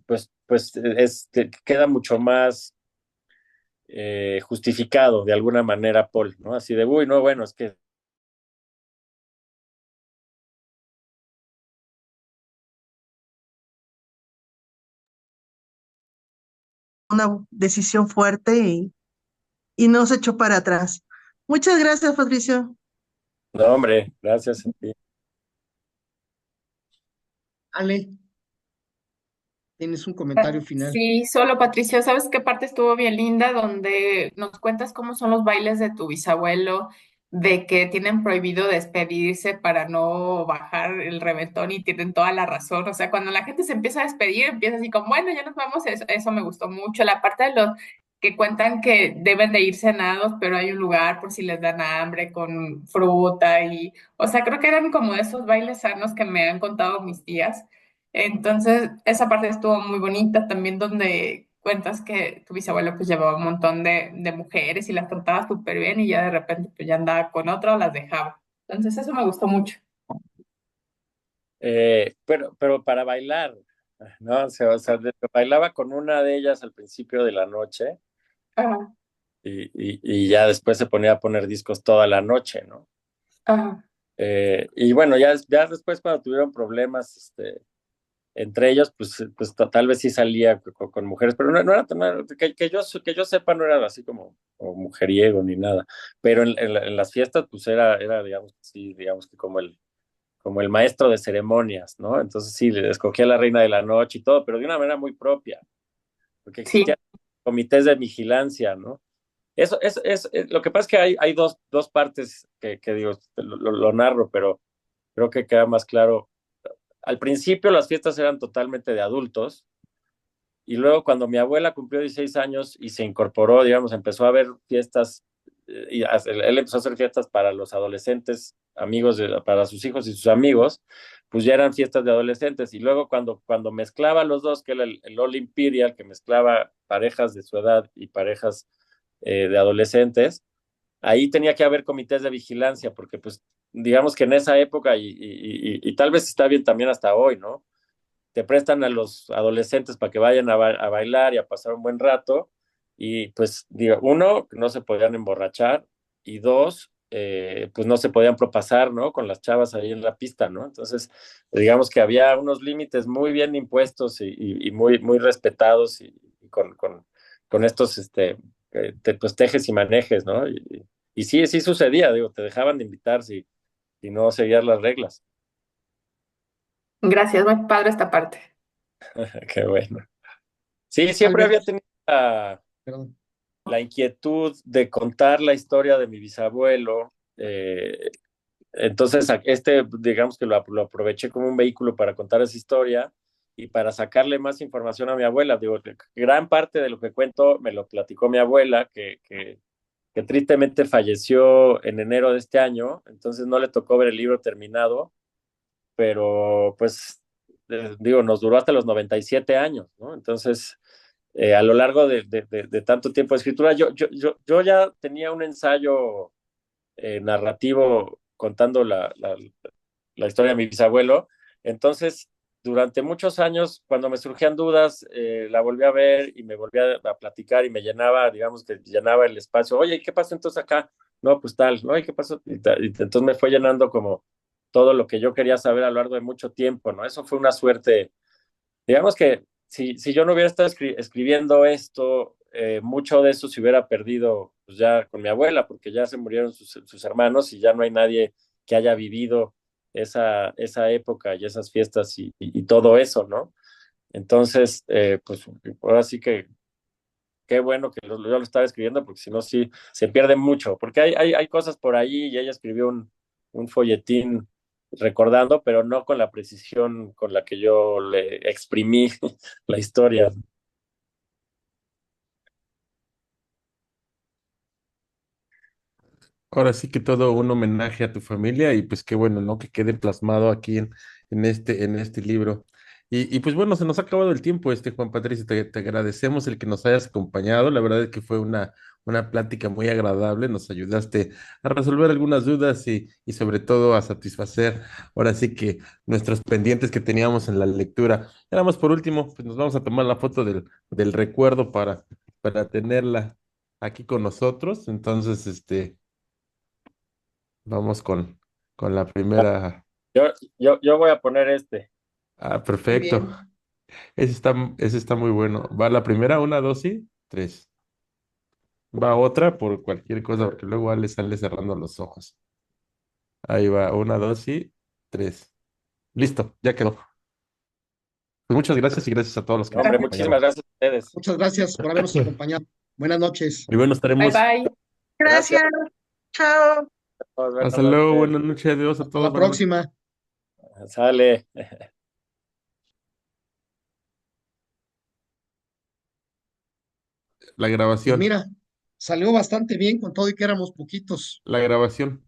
pues queda mucho más justificado de alguna manera Paul, ¿no? Así de, uy, no, bueno, es que Una decisión fuerte y no se echó para atrás. Muchas gracias, Patricio. no, hombre, gracias a ti. Ale, tienes un comentario final. Sí, solo Patricio, ¿sabes qué parte estuvo bien linda? Donde nos cuentas cómo son los bailes de tu bisabuelo, de que tienen prohibido despedirse para no bajar el reventón y tienen toda la razón. O sea, cuando la gente se empieza a despedir, empieza así como, bueno, ya nos vamos, eso me gustó mucho. La parte de los que cuentan que deben de ir cenados, pero hay un lugar por si les dan hambre con fruta y, o sea, creo que eran como esos bailes sanos que me han contado mis tías. Entonces, esa parte estuvo muy bonita también donde cuentas que tu bisabuelo pues llevaba un montón de mujeres y las trataba súper bien y ya de repente pues ya andaba con otra o las dejaba. Entonces, eso me gustó mucho. Pero para bailar, ¿no? Bailaba con una de ellas al principio de la noche Ajá, y ya después se ponía a poner discos toda la noche, ¿no? ajá, Y bueno, ya después cuando tuvieron problemas, entre ellos, pues tal vez sí salía con mujeres, pero no era, que yo sepa, no era así como mujeriego ni nada. Pero en las fiestas, pues era, digamos, sí, digamos que como el maestro de ceremonias, ¿no? Entonces sí, le escogía a la reina de la noche y todo, pero de una manera muy propia, porque sí, existían comités de vigilancia, ¿no? Lo que pasa es que hay dos partes que digo, lo narro, pero creo que queda más claro. Al principio las fiestas eran totalmente de adultos y luego cuando mi abuela cumplió 16 años y se incorporó, digamos, empezó a haber fiestas, él empezó a hacer fiestas para los adolescentes, amigos, para sus hijos y sus amigos, pues ya eran fiestas de adolescentes. Y luego cuando mezclaba los dos, que era el All Imperial, que mezclaba parejas de su edad y parejas de adolescentes, ahí tenía que haber comités de vigilancia, porque pues digamos que en esa época, y tal vez está bien también hasta hoy, ¿no? Te prestan a los adolescentes para que vayan a bailar y a pasar un buen rato, y pues digo, uno, no se podían emborrachar, y dos, pues no se podían propasar, ¿no? Con las chavas ahí en la pista, ¿no? Entonces, digamos que había unos límites muy bien impuestos y muy, muy respetados y con estos, pues tejes y manejes, ¿no? Y sí, sí sucedía, digo, te dejaban de invitar si no seguías las reglas. gracias, muy padre esta parte. Qué bueno. Sí, siempre Albert, había tenido perdón. la inquietud de contar la historia de mi bisabuelo. Entonces, digamos que lo aproveché como un vehículo para contar esa historia y para sacarle más información a mi abuela. Digo, gran parte de lo que cuento me lo platicó mi abuela, que tristemente falleció en enero de este año, entonces no le tocó ver el libro terminado, pero pues, digo, nos duró hasta los 97 años, ¿no? Entonces, a lo largo de tanto tiempo de escritura, yo ya tenía un ensayo narrativo contando la historia de mi bisabuelo. Entonces, durante muchos años, cuando me surgían dudas, la volví a ver y me volví a platicar y me llenaba, digamos que llenaba el espacio. Oye, ¿qué pasó entonces acá? No, pues tal, ¿no? ¿Y qué pasó? Y entonces me fue llenando como todo lo que yo quería saber a lo largo de mucho tiempo, ¿no? Eso fue una suerte. Digamos que si yo no hubiera estado escribiendo esto, mucho de eso se hubiera perdido pues ya con mi abuela, porque ya se murieron sus hermanos y ya no hay nadie que haya vivido esa época y esas fiestas y todo eso, ¿no? Entonces, pues ahora sí que qué bueno que yo lo estaba escribiendo, porque si no, sí, se pierde mucho, porque hay cosas por ahí y ella escribió un folletín recordando, pero no con la precisión con la que yo le exprimí la historia. Ahora sí que todo un homenaje a tu familia y pues qué bueno, ¿no? Que quede plasmado aquí en este libro. Y pues bueno, se nos ha acabado el tiempo, Juan Patricio, te agradecemos el que nos hayas acompañado. La verdad es que fue una plática muy agradable, nos ayudaste a resolver algunas dudas y sobre todo a satisfacer ahora sí que nuestros pendientes que teníamos en la lectura. Y nada más por último, pues nos vamos a tomar la foto del recuerdo para tenerla. aquí con nosotros. Entonces, vamos con la primera. Yo voy a poner este. Ah, Muy perfecto. bien. Ese está muy bueno. Va la primera, una, dos y tres. Va otra por cualquier cosa, porque luego Ale sale cerrando los ojos. Ahí va, una, dos y tres. Listo, ya quedó. Pues muchas gracias y gracias a todos los que No, nos hombre, Gracias. muchísimas acompañaron. gracias a ustedes. Muchas gracias por habernos acompañado. Buenas noches. Y bueno, Bye estaremos. bye. Gracias. Gracias, chao. Buenas Hasta luego, noches. buenas noches, adiós a Hasta todos, la buenas noches. próxima. Sale. La Pues grabación, mira, salió bastante bien con todo y que éramos poquitos. la grabación.